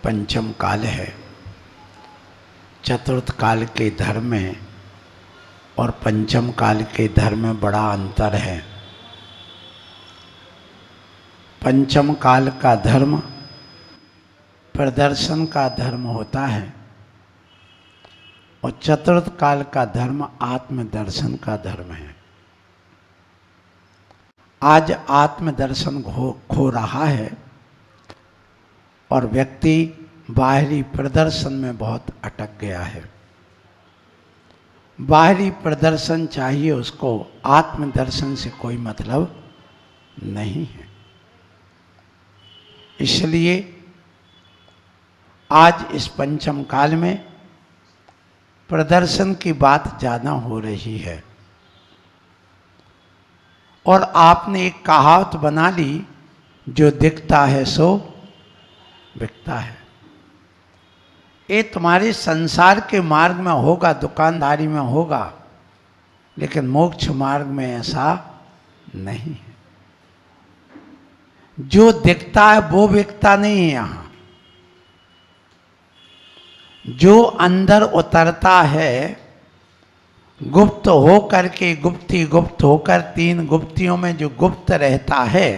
पंचम काल है। चतुर्थ काल के धर्म में और पंचम काल के धर्म में बड़ा अंतर है। पंचम काल का धर्म प्रदर्शन का धर्म होता है और चतुर्थ काल का धर्म आत्मदर्शन का धर्म है। आज आत्मदर्शन खो रहा है और व्यक्ति बाहरी प्रदर्शन में बहुत अटक गया है। बाहरी प्रदर्शन चाहिए उसको, आत्मदर्शन से कोई मतलब नहीं है। इसलिए आज इस पंचम काल में प्रदर्शन की बात ज़्यादा हो रही है और आपने एक कहावत बना ली, जो दिखता है सो बिकता है। ये तुम्हारे संसार के मार्ग में होगा, दुकानदारी में होगा, लेकिन मोक्ष मार्ग में ऐसा नहीं है। जो दिखता है वो बिकता नहीं है। यहाँ जो अंदर उतरता है, गुप्त हो करके गुप्ती गुप्त होकर तीन गुप्तियों में जो गुप्त रहता है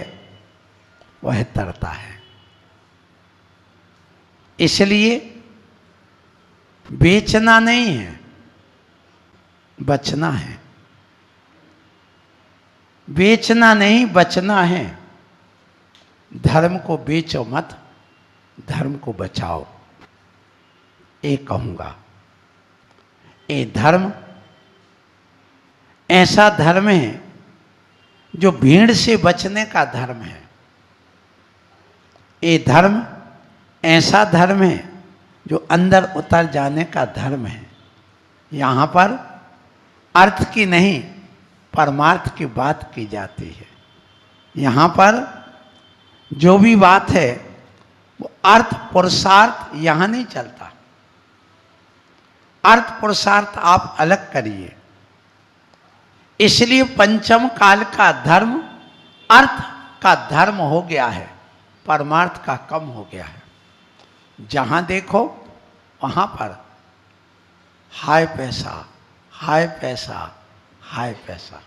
वह तरता है। इसलिए बेचना नहीं है, बचना है। बेचना नहीं, बचना है। धर्म को बेचो मत, धर्म को बचाओ, ये कहूंगा। ये धर्म ऐसा धर्म है जो भीड़ से बचने का धर्म है। ये धर्म ऐसा धर्म है जो अंदर उतर जाने का धर्म है। यहाँ पर अर्थ की नहीं, परमार्थ की बात की जाती है। यहाँ पर जो भी बात है वो अर्थ पुरुषार्थ यहाँ नहीं चलता। अर्थ पुरुषार्थ आप अलग करिए। इसलिए पंचम काल का धर्म अर्थ का धर्म हो गया है, परमार्थ का कम हो गया है। जहां देखो वहां पर हाय पैसा, हाय पैसा, हाय पैसा।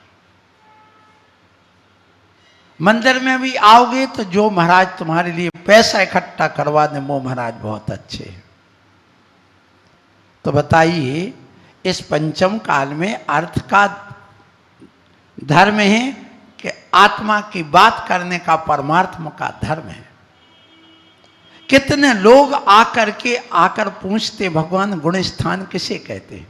मंदिर में भी आओगे तो जो महाराज तुम्हारे लिए पैसा इकट्ठा करवा दे, वो महाराज बहुत अच्छे हैं। तो बताइए, इस पंचम काल में अर्थ का धर्म है कि आत्मा की बात करने का परमार्थ का धर्म है। कितने लोग आकर पूछते, भगवान गुण स्थान किसे कहते हैं,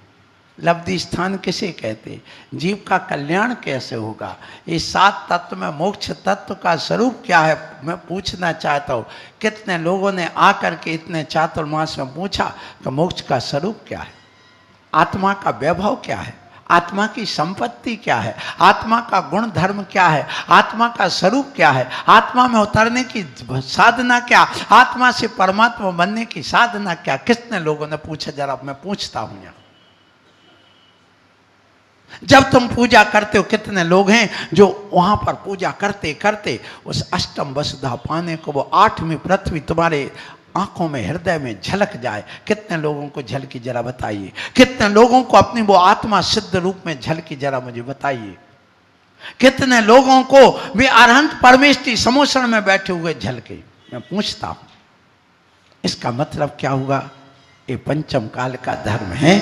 लब्धि स्थान किसे कहते हैं, जीव का कल्याण कैसे होगा, ये सात तत्व में मोक्ष तत्व का स्वरूप क्या है, मैं पूछना चाहता हूँ। कितने लोगों ने आकर के इतने चातुर्मास में पूछा कि मोक्ष का स्वरूप क्या है, आत्मा का वैभव क्या है, आत्मा की संपत्ति क्या है, आत्मा का गुण धर्म क्या है, आत्मा का स्वरूप क्या है, आत्मा में उतरने की साधना क्या, आत्मा से परमात्मा बनने की साधना क्या। कितने लोगों ने पूछा, जरा मैं पूछता हूं यहाँ। जब तुम पूजा करते हो, कितने लोग हैं जो वहां पर पूजा करते करते उस अष्टम वसुधा पाने को, वो आठवीं पृथ्वी तुम्हारे आंखों में, हृदय में झलक जाए। कितने लोगों को झलकी, जरा बताइए। कितने लोगों को अपनी वो आत्मा सिद्ध रूप में झलकी, जरा मुझे बताइए। कितने लोगों को वे अरहंत परमेष्टि समोषण में बैठे हुए झलके। मैं पूछता हूं, इसका मतलब क्या हुआ? ये पंचम काल का धर्म है।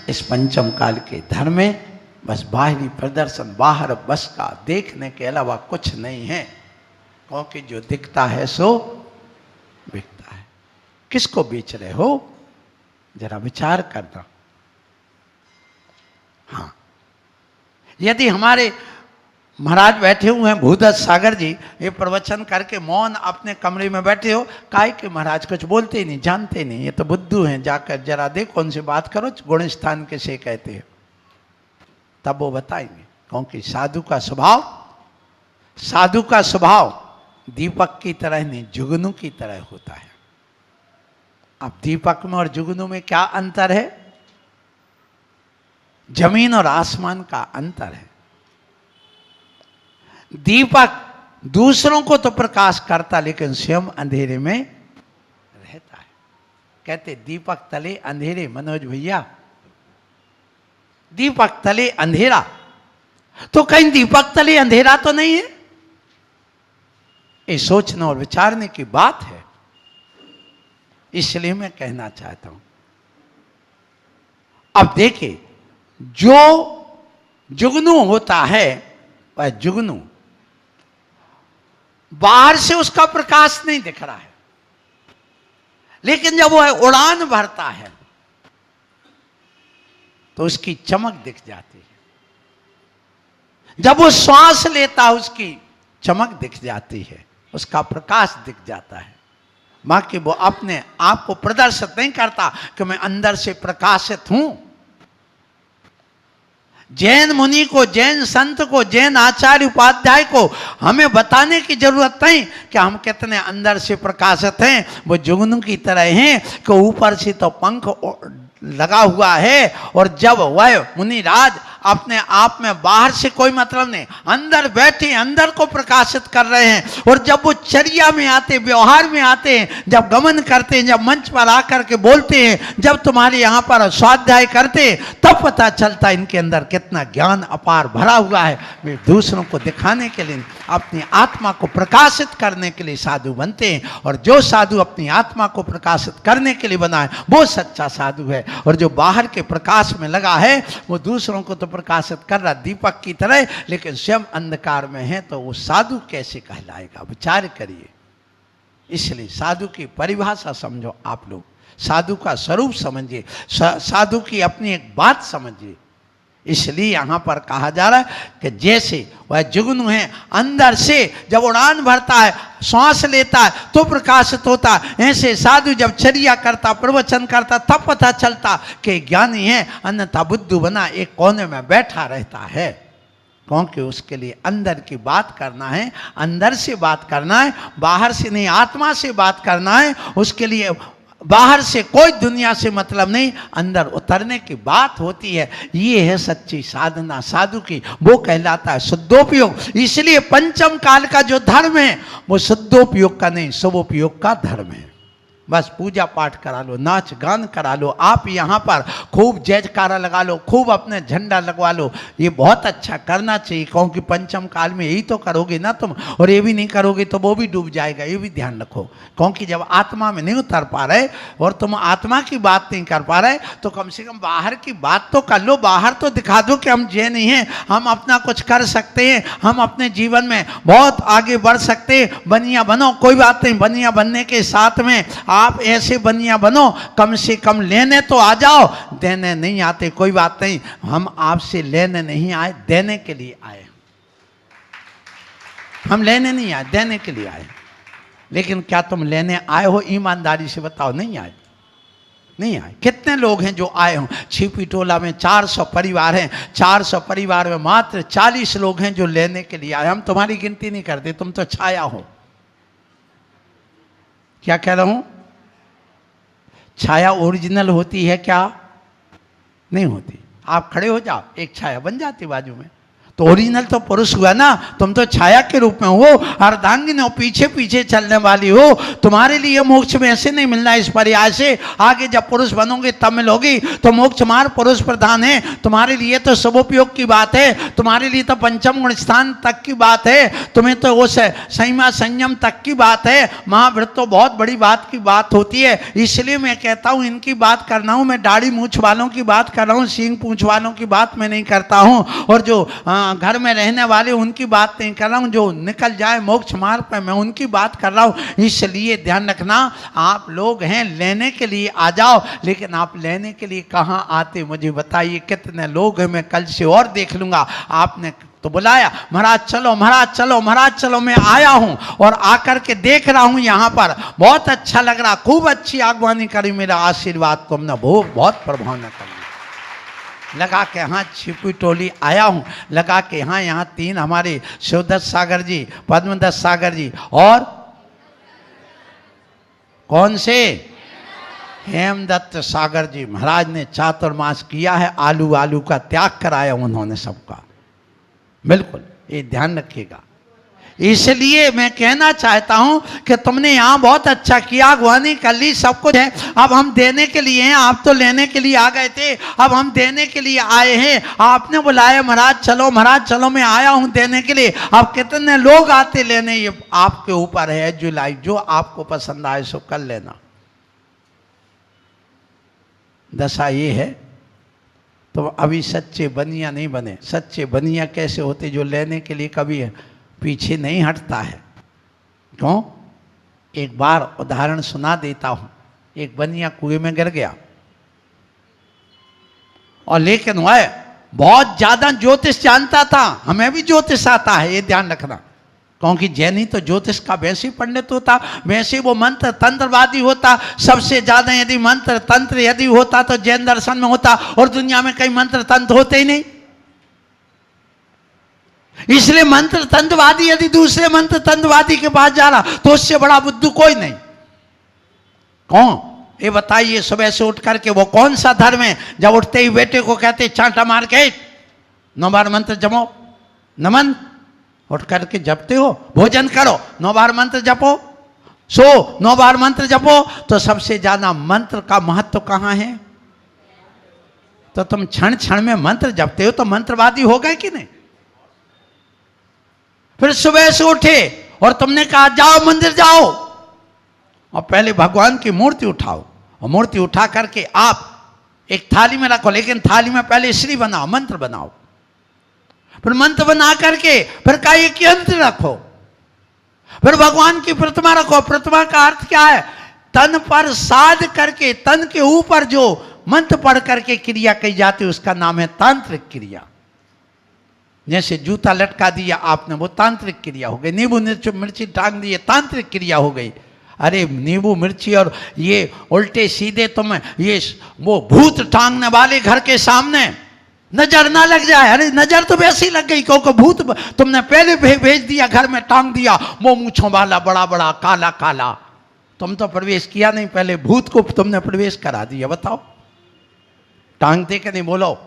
इस पंचम काल के धर्म में बस बाहरी प्रदर्शन, बाहर बस का देखने के अलावा कुछ नहीं है। क्योंकि जो दिखता है सो बिकता है। किसको बेच रहे हो, जरा विचार करना। हाँ, यदि हमारे महाराज बैठे हुए हैं भूदत्त सागर जी, ये प्रवचन करके मौन अपने कमरे में बैठे हो, काहे के महाराज कुछ बोलते ही नहीं, जानते नहीं, ये तो बुद्धू हैं, जाकर जरा देखो, उनसे बात करो, गुण स्थान किसे कहते हैं, तब वो बताएंगे। क्योंकि साधु का स्वभाव दीपक की तरह नहीं, जुगनू की तरह होता है। अब दीपक में और जुगनू में क्या अंतर है? जमीन और आसमान का अंतर है। दीपक दूसरों को तो प्रकाश करता, लेकिन स्वयं अंधेरे में रहता है। कहते दीपक तले अंधेरे। मनोज भैया, दीपक तले अंधेरा, तो कहीं दीपक तले अंधेरा तो नहीं है? ये सोचने और विचारने की बात है। इसलिए मैं कहना चाहता हूं, अब देखिए, जो जुगनू होता है वह जुगनू बाहर से उसका प्रकाश नहीं दिख रहा है, लेकिन जब वह उड़ान भरता है तो उसकी चमक दिख जाती है। जब वो श्वास लेता है उसकी चमक दिख जाती है, उसका प्रकाश दिख जाता है। बाकी वो अपने आप को प्रदर्शित नहीं करता कि मैं अंदर से प्रकाशित हूं। जैन मुनि को, जैन संत को, जैन आचार्य उपाध्याय को हमें बताने की जरूरत नहीं कि हम कितने अंदर से प्रकाशित हैं। वो जुगनू की तरह हैं कि ऊपर से तो पंख लगा हुआ है, और जब वह मुनिराज अपने आप में बाहर से कोई मतलब नहीं, अंदर बैठे अंदर को प्रकाशित कर रहे हैं, और जब वो चर्या में आते, व्यवहार में आते हैं, जब गमन करते हैं, जब मंच पर आकर के बोलते हैं, जब तुम्हारे यहाँ पर स्वाध्याय करते, तब पता चलता है इनके अंदर कितना ज्ञान अपार भरा हुआ है। वे दूसरों को दिखाने के लिए, अपनी आत्मा को प्रकाशित करने के लिए साधु बनते हैं, और जो साधु अपनी आत्मा को प्रकाशित करने के लिए बना है वो सच्चा साधु है। और जो बाहर के प्रकाश में लगा है वो दूसरों को तो प्रकाशित कर रहा दीपक की तरह, लेकिन स्वयं अंधकार में है, तो वो साधु कैसे कहलाएगा? विचार करिए। इसलिए साधु की परिभाषा समझो आप लोग, साधु का स्वरूप समझिए, साधु की अपनी एक बात समझिए। इसलिए यहां पर कहा जा रहा है कि जैसे वह जुगनू है, अंदर से जब उड़ान भरता है, श्वास लेता है तो प्रकाशित होता है, ऐसे साधु जब चर्या करता, प्रवचन करता, तब पता चलता कि ज्ञानी है, अन्यथा बुद्धू बना एक कोने में बैठा रहता है। क्योंकि उसके लिए अंदर की बात करना है, अंदर से बात करना है, बाहर से नहीं, आत्मा से बात करना है। उसके लिए बाहर से कोई दुनिया से मतलब नहीं, अंदर उतरने की बात होती है। ये है सच्ची साधना साधु की, वो कहलाता है शुद्धोपयोग। इसलिए पंचम काल का जो धर्म है वो शुद्धोपयोग का नहीं, शुभोपयोग का धर्म है। बस पूजा पाठ करा लो, नाच गान करा लो, आप यहाँ पर खूब जयकारा लगा लो, खूब अपने झंडा लगवा लो, ये बहुत अच्छा करना चाहिए। क्योंकि पंचम काल में यही तो करोगे ना तुम, और ये भी नहीं करोगे तो वो भी डूब जाएगा, ये भी ध्यान रखो। क्योंकि जब आत्मा में नहीं उतर पा रहे और तुम आत्मा की बात नहीं कर पा रहे, तो कम से कम बाहर की बात तो कर लो, बाहर तो दिखा दो कि हम जैन ही हैं, हम अपना कुछ कर सकते हैं, हम अपने जीवन में बहुत आगे बढ़ सकते हैं। बनिया बनो, कोई बात नहीं, बनिया बनने के साथ में आप ऐसे बनिया बनो, कम से कम लेने तो आ जाओ, देने नहीं आते कोई बात नहीं, हम आपसे लेने नहीं आए, देने के लिए आए। हम लेने नहीं आए, देने के लिए आए। लेकिन क्या तुम लेने आए हो? ईमानदारी से बताओ, नहीं आए? नहीं आए। कितने लोग हैं जो आए हों? छिपी टोला में 400 परिवार हैं, 400 परिवार में मात्र 40 लोग हैं जो लेने के लिए आए। हम तुम्हारी गिनती नहीं करते, तुम तो छाया हो। क्या कह रहा हूं? छाया ओरिजिनल होती है क्या? नहीं होती। आप खड़े हो जाओ, एक छाया बन जाती बाजू में, तो ओरिजिनल तो पुरुष हुआ ना, तुम तो छाया के रूप में हो, अर्धांगिनी हो, पीछे पीछे चलने वाली हो। तुम्हारे लिए मोक्ष में ऐसे नहीं मिलना इस पर्याय से, आगे जब पुरुष बनोगे तब मिलोगी। तो मोक्ष मार्ग पुरुष प्रधान है, तुम्हारे लिए तो शुभोपयोग की बात है, तुम्हारे लिए तो पंचम गुण स्थान तक की बात है, तुम्हें तो वो संयमा संयम तक की बात है। महाव्रत तो बहुत बड़ी बात की बात होती है। इसलिए मैं कहता हूँ इनकी बात करना हूँ, मैं दाढ़ी मूछ वालों की बात कर रहा हूँ, सींग पूंछ वालों की बात मैं नहीं करता हूँ, और जो घर में रहने वाले उनकी बात नहीं कर रहा हूं, जो निकल जाए मोक्ष मार्ग पे मैं उनकी बात कर रहा हूं। इसलिए ध्यान रखना, आप लोग हैं लेने के लिए आ जाओ, लेकिन आप लेने के लिए कहां आते मुझे बताइए। कितने लोग हैं, मैं कल से और देख लूंगा। आपने तो बुलाया, महाराज चलो, महाराज चलो, महाराज चलो, मैं आया हूं और आकर के देख रहा हूं यहां पर बहुत अच्छा लग रहा, खूब अच्छी आगवानी करी, मेरा आशीर्वाद तुमने बहुत प्रभाव न करी। लगा के हाँ छिपी टोली आया हूँ, लगा के हाँ यहाँ 3 हमारे शिवदत्त सागर जी, पद्मदत्त सागर जी, और कौन से? हेमदत्त सागर जी महाराज ने चातुर्मास किया है, आलू का त्याग कराया उन्होंने सबका। बिल्कुल ये ध्यान रखिएगा। इसलिए मैं कहना चाहता हूं कि तुमने यहाँ बहुत अच्छा किया, अगवानी कर ली, सब कुछ है। अब हम देने के लिए हैं, आप तो लेने के लिए आ गए थे, अब हम देने के लिए आए हैं। आपने बुलाया महाराज चलो, महाराज चलो, मैं आया हूं देने के लिए। अब कितने लोग आते लेने, ये आपके ऊपर है। जुलाई जो आपको पसंद आए सो कर लेना। दशा ये है, तो अभी सच्चे बनिया नहीं बने। सच्चे बनिया कैसे होते? जो लेने के लिए कभी पीछे नहीं हटता है। क्यों? एक बार उदाहरण सुना देता हूं। एक बनिया कुएं में गिर गया, और लेकिन वह बहुत ज्यादा ज्योतिष जानता था। हमें भी ज्योतिष आता है, ये ध्यान रखना, क्योंकि जैनी तो ज्योतिष का वैसे ही पंडित होता, वैसे वो मंत्र तंत्रवादी होता। सबसे ज्यादा यदि मंत्र तंत्र यदि होता तो जैन दर्शन में होता, और दुनिया में कई मंत्र तंत्र होते ही नहीं। इसलिए मंत्र तंत्रवादी यदि दूसरे मंत्र तंत्रवादी के पास जा रहा तो उससे बड़ा बुद्धू कोई नहीं। कौन? ये बताइए, सुबह से उठ करके वो कौन सा धर्म है जब उठते ही बेटे को कहते चांटा मार के 9 बार मंत्र जपो, नमन, उठ करके जपते हो, भोजन करो, 9 बार मंत्र जपो, सो 9 बार मंत्र जपो। तो सबसे ज्यादा मंत्र का महत्व कहां है? तो तुम क्षण क्षण में मंत्र जपते हो तो मंत्रवादी हो गए कि नहीं? फिर सुबह से उठे और तुमने कहा जाओ मंदिर जाओ, और पहले भगवान की मूर्ति उठाओ, और मूर्ति उठा करके आप एक थाली में रखो, लेकिन थाली में पहले श्री बनाओ, मंत्र बनाओ। फिर मंत्र बना करके फिर का एक यंत्र रखो, फिर भगवान की प्रतिमा रखो। प्रतिमा का अर्थ क्या है? तन पर साध करके, तन के ऊपर जो मंत्र पढ़ करके क्रिया की जाती है उसका नाम है तांत्रिक क्रिया। जैसे जूता लटका दिया आपने, वो तांत्रिक क्रिया हो गई। नींबू मिर्ची टांग दी, तांत्रिक क्रिया हो गई। अरे नींबू मिर्ची और ये उल्टे सीधे तुम ये वो भूत टांगने वाले घर के सामने नजर ना लग जाए। अरे नजर तो वैसे ही लग गई, क्योंकि भूत तुमने पहले भेज दिया, घर में टांग दिया, वो मूंछों वाला बड़ा बड़ा काला काला। तुम तो प्रवेश किया नहीं, पहले भूत को तुमने प्रवेश करा दिया। बताओ टांगते कि नहीं? बोलो।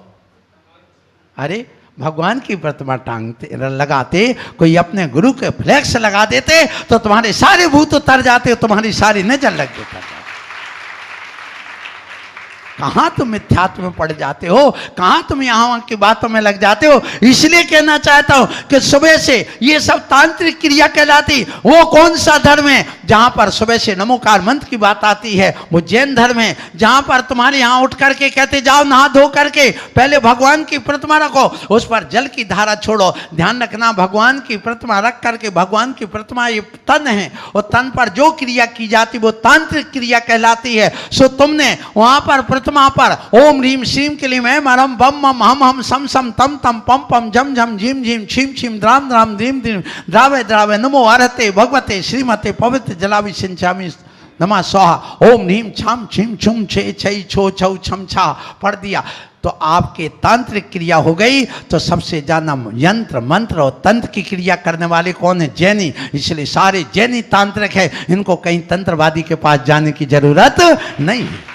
अरे भगवान की प्रतिमा टांगते लगाते, कोई अपने गुरु के फ्लैक्स लगा देते तो तुम्हारे सारे भूत उतर जाते, तुम्हारी सारी नजर लग जाती। कहां तुम मिथ्यात्व में पड़ जाते हो, कहां तुम यहां वहां की बातों में लग जाते हो। इसलिए कहना चाहता हूं कि सुबह से ये सब तांत्रिक क्रिया कहलाती। वो कौन सा धर्म है जहां पर सुबह से नमोकार मंत्र की बात आती है? वो जैन धर्म है, जहां पर तुम्हारे यहां उठ करके कहते जाओ नहा धो करके पहले भगवान की प्रतिमा रखो, उस पर जल की धारा छोड़ो। ध्यान रखना, भगवान की प्रतिमा रख करके, भगवान की प्रतिमा ये तन है, और तन पर जो क्रिया की जाती वो तांत्रिक क्रिया कहलाती है। सो तुमने वहां पर प्रतिमा पर ओम ह्रीम श्रीम क्लीम ऐं मरम बम मम हम हम सम सम तम तम पम पम झम झम झिम झिम छिम छिम द्राम द्राम द्रीम द्रीम द्रावे द्रावे नमो अरहते भगवते श्रीमते पवित्र जलावि सिंचामि नमः स्वाहा ओम ह्रीम छम छिम छुम छे छई छो छौ छम छा पढ़ दिया तो आपके तांत्रिक क्रिया हो गई। तो सबसे ज्यादा यंत्र मंत्र और तंत्र की क्रिया करने वाले कौन है? जैनी। इसलिए सारे जैनी तांत्रिक है, इनको कहीं तंत्रवादी के पास जाने की जरूरत नहीं है।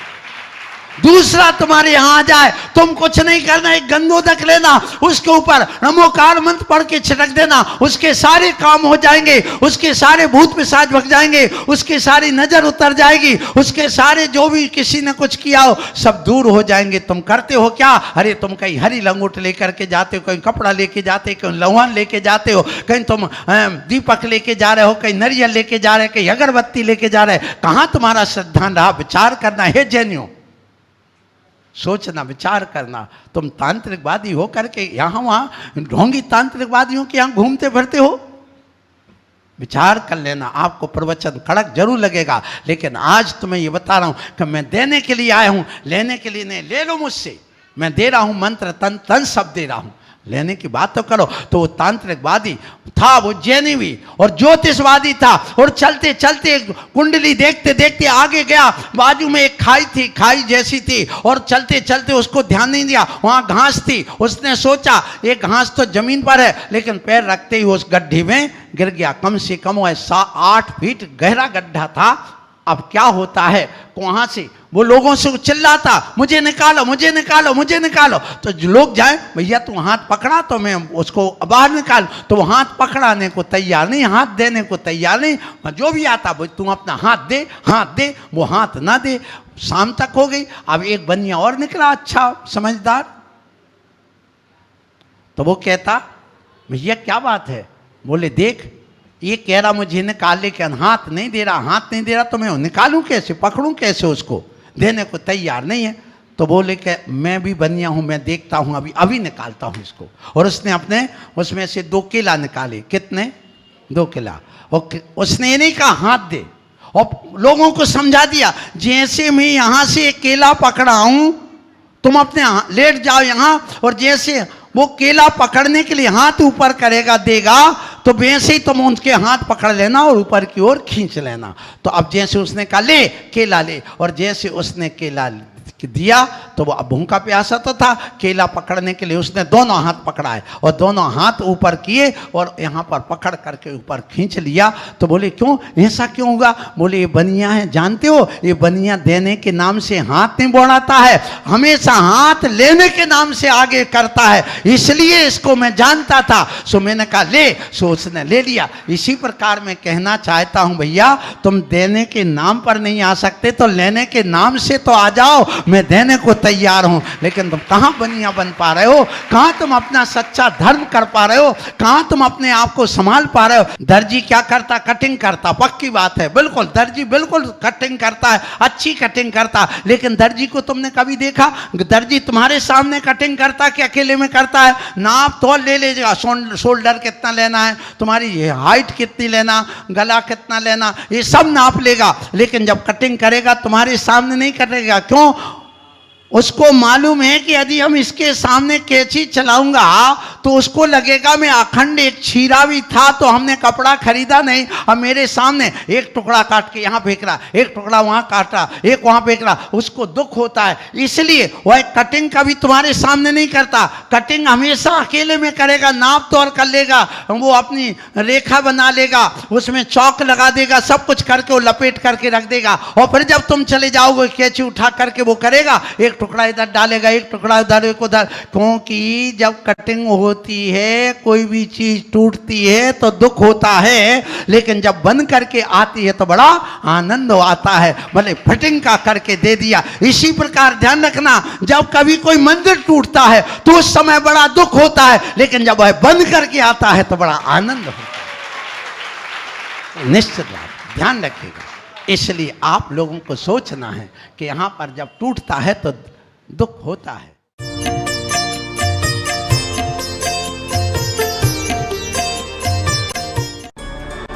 दूसरा तुम्हारे यहां आ जाए, तुम कुछ नहीं करना, एक गंगोदक लेना, उसके ऊपर नमोकार मंत्र पढ़ के छिड़क देना, उसके सारे काम हो जाएंगे, उसके सारे भूत पिशाच भग जाएंगे, उसकी सारी नजर उतर जाएगी, उसके सारे जो भी किसी ने कुछ किया हो सब दूर हो जाएंगे। तुम करते हो क्या? अरे तुम कहीं हरी लंगोट लेकर के जाते हो, कहीं कपड़ा लेके जाते हो, कहीं लौहान लेके जाते हो, कहीं तुम दीपक लेके जा रहे हो, कहीं नारियल लेके जा रहे हो, कहीं अगरबत्ती लेके जा रहे हो। कहां तुम्हारा श्रद्धा रहा? विचार करना है जैनियों, सोचना विचार करना। तुम तांत्रिकवादी हो करके यहां वहां ढोंगी तांत्रिकवादियों के यहां घूमते फिरते हो। विचार कर लेना, आपको प्रवचन कड़क जरूर लगेगा, लेकिन आज तुम्हें ये बता रहा हूं कि मैं देने के लिए आया हूं, लेने के लिए नहीं। ले लो मुझसे, मैं दे रहा हूं मंत्र तन सब दे रहा हूं, लेने की बात तो करो। तो वो तांत्रिकवादी था, वो जैनी भी और ज्योतिषवादी था, और चलते चलते कुंडली देखते देखते आगे गया, बाजू में एक खाई थी, खाई जैसी थी, और चलते चलते उसको ध्यान नहीं दिया, वहां घास थी। उसने सोचा ये घास तो जमीन पर है, लेकिन पैर रखते ही उस गड्ढे में गिर गया। कम से कम 8 फीट गहरा गड्ढा था। अब क्या होता है, वहां से वो लोगों से चिल्लाता, मुझे निकालो मुझे निकालो मुझे निकालो। तो जो लोग जाए, भैया तू हाथ पकड़ा तो मैं उसको बाहर निकाल, तो वो हाथ पकड़ाने को तैयार नहीं, हाथ देने को तैयार नहीं। जो भी आता तू अपना हाथ दे, वो हाथ ना दे। शाम तक हो गई, अब एक बनिया और निकला, अच्छा समझदार। तो वो कहता, भैया क्या बात है? बोले देख, ये कह रहा मुझे निकाल, लेकिन हाथ नहीं दे रहा, तो मैं निकालूं कैसे, पकड़ूं कैसे, उसको देने को तैयार नहीं है। तो बोले कि मैं भी बनिया हूं, मैं देखता हूं, अभी निकालता हूं इसको। और उसने अपने उसमें से 2 केला निकाले। कितने? 2 केला। और उसने ये नहीं कहा हाथ दे, और लोगों को समझा दिया, जैसे मैं यहां से एक केला पकड़ा हूं, तुम अपने लेट जाओ यहां, और जैसे वो केला पकड़ने के लिए हाथ ऊपर करेगा देगा, तो वैसे ही तुम उसके हाथ पकड़ लेना और ऊपर की ओर खींच लेना। तो अब जैसे उसने कहा ले केला ले, और जैसे उसने केला दिया, तो वो अब भूखा प्यासा तो था, केला पकड़ने के लिए उसने दोनों हाथ पकड़ाए और दोनों हाथ ऊपर किए और यहाँ पर पकड़ करके ऊपर खींच लिया। तो बोले क्यों, ऐसा क्यों होगा? बोले ये बनिया है, जानते हो, ये बनिया देने के नाम से हाथ नहीं बढ़ाता है, हमेशा हाथ लेने के नाम से आगे करता है, इसलिए इसको मैं जानता था। सो मैंने कहा ले, सो उसने ले लिया। इसी प्रकार मैं कहना चाहता हूं भैया, तुम देने के नाम पर नहीं आ सकते तो लेने के नाम से तो आ जाओ, मैं देने को तैयार हूं। लेकिन तुम कहां बनिया बन पा रहे हो, कहां तुम अपना सच्चा धर्म कर पा रहे हो, कहां तुम अपने आप को संभाल पा रहे हो। दर्जी क्या करता? कटिंग करता, पक्की बात है, बिल्कुल दर्जी बिल्कुल कटिंग करता है, अच्छी कटिंग करता। लेकिन दर्जी को तुमने कभी देखा, दर्जी तुम्हारे सामने कटिंग करता कि अकेले में करता है? नाप तोल ले लेगा, शोल्डर कितना लेना है, तुम्हारी हाइट कितनी लेना, गला कितना लेना, ये सब नाप लेगा। लेकिन जब कटिंग करेगा तुम्हारे सामने नहीं करेगा। क्यों? उसको मालूम है कि यदि हम इसके सामने कैंची चलाऊंगा तो उसको लगेगा मैं अखंड एक छीरा भी था तो हमने कपड़ा खरीदा नहीं, अब मेरे सामने एक टुकड़ा काट के यहाँ फेंक रहा, एक टुकड़ा वहाँ काट रहा, एक वहाँ फेंक रहा, उसको दुख होता है। इसलिए वह कटिंग कभी तुम्हारे सामने नहीं करता, कटिंग हमेशा अकेले में करेगा, नाप तोड़ कर लेगा, वो अपनी रेखा बना लेगा, उसमें चौक लगा देगा, सब कुछ करके वो लपेट करके रख देगा। और फिर जब तुम चले जाओगे कैंची उठा करके वो करेगा, एक टुकड़ा इधर डालेगा, एक टुकड़ा उधर, एक उधर। क्योंकि जब कटिंग होती है, कोई भी चीज टूटती है तो दुख होता है, लेकिन जब बन करके आती है तो बड़ा आनंद आता है। भले फिटिंग का करके दे दिया। इसी प्रकार ध्यान रखना, जब कभी कोई मंदिर टूटता है तो उस समय बड़ा दुख होता है, लेकिन जब वह बंद करके आता है तो बड़ा आनंद होता है। निश्चित बात ध्यान रखिएगा। इसलिए आप लोगों को सोचना है कि यहां पर जब टूटता है तो दुख होता है।